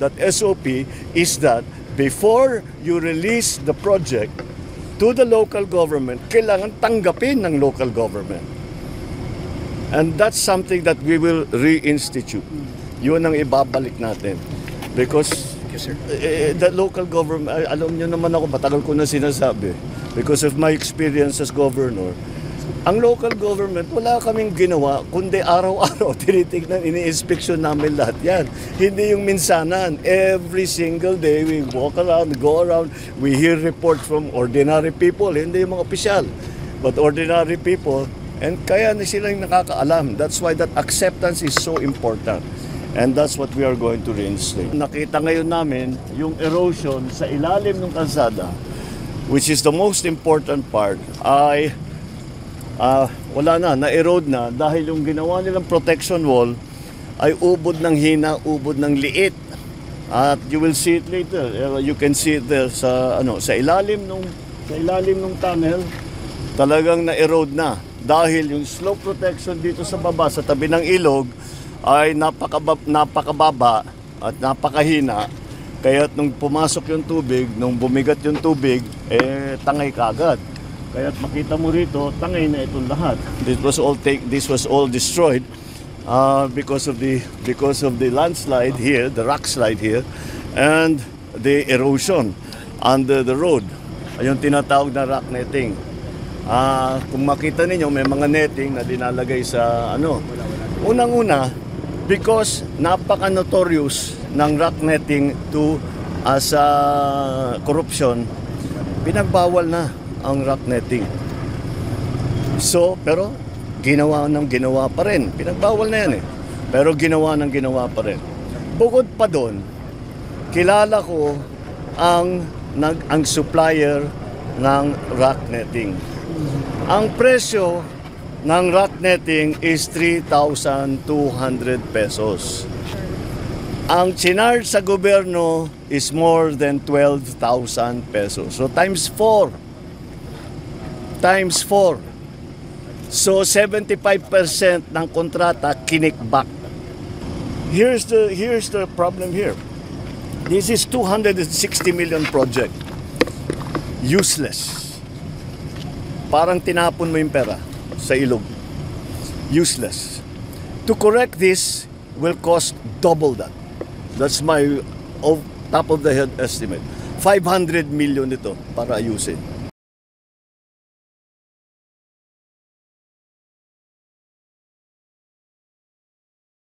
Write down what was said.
that SOP is that before you release the project to the local government, kailangan tanggapin ng local government. And that's something that we will reinstitute. Yun ang ibabalik natin. Because the local government, alam nyo naman ako, matagal ko na sinasabi, because of my experience as governor, ang local government, wala kaming ginawa, kundi araw-araw, tinitignan, ini-inspeksyon namin lahat yan. Hindi yung minsanan. Every single day, we walk around, go around, we hear reports from ordinary people, hindi yung mga opisyal, but ordinary people, and kaya na silang nakakaalam. That's why that acceptance is so important. And that's what we are going to reinstate. Nakita ngayon namin yung erosion sa ilalim ng kalsada, which is the most important part, ay wala na-erode na dahil yung ginawa nilang protection wall ay ubod ng hina, ubod ng liit. At you will see it later. You can see it there sa ilalim ng tunnel, talagang na-erode na dahil yung slope protection dito sa baba sa tabi ng ilog ay napakababa at napakahina. Kaya nung pumasok yung tubig, nung bumigat yung tubig, tangay kagad. Kaya makita mo rito, tangay na itong lahat. This was all destroyed because of the landslide here, the rock slide here, and the erosion under the road. Ayun tinatawag na rock netting. Kung makita ninyo, may mga netting na dinalagay sa Unang-una, because napaka-notorious ng rock netting as corruption, pinagbawal na ang rock netting. So, pero ginawa pa rin. Pinagbawal na yan Pero ginawa pa rin. Bukod pa doon, kilala ko ang supplier ng rock netting. Ang presyo ng rock netting is 3,200 pesos. Ang chinarge sa gobyerno is more than 12,000 pesos. So times 4. So 75% ng kontrata kinikback. Here's the problem here. This is 260 million project. Useless. Parang tinapon mo yung pera sa ilog. Useless. To correct this will cost double that. That's my top of the head estimate. 500 million ito para ayusin.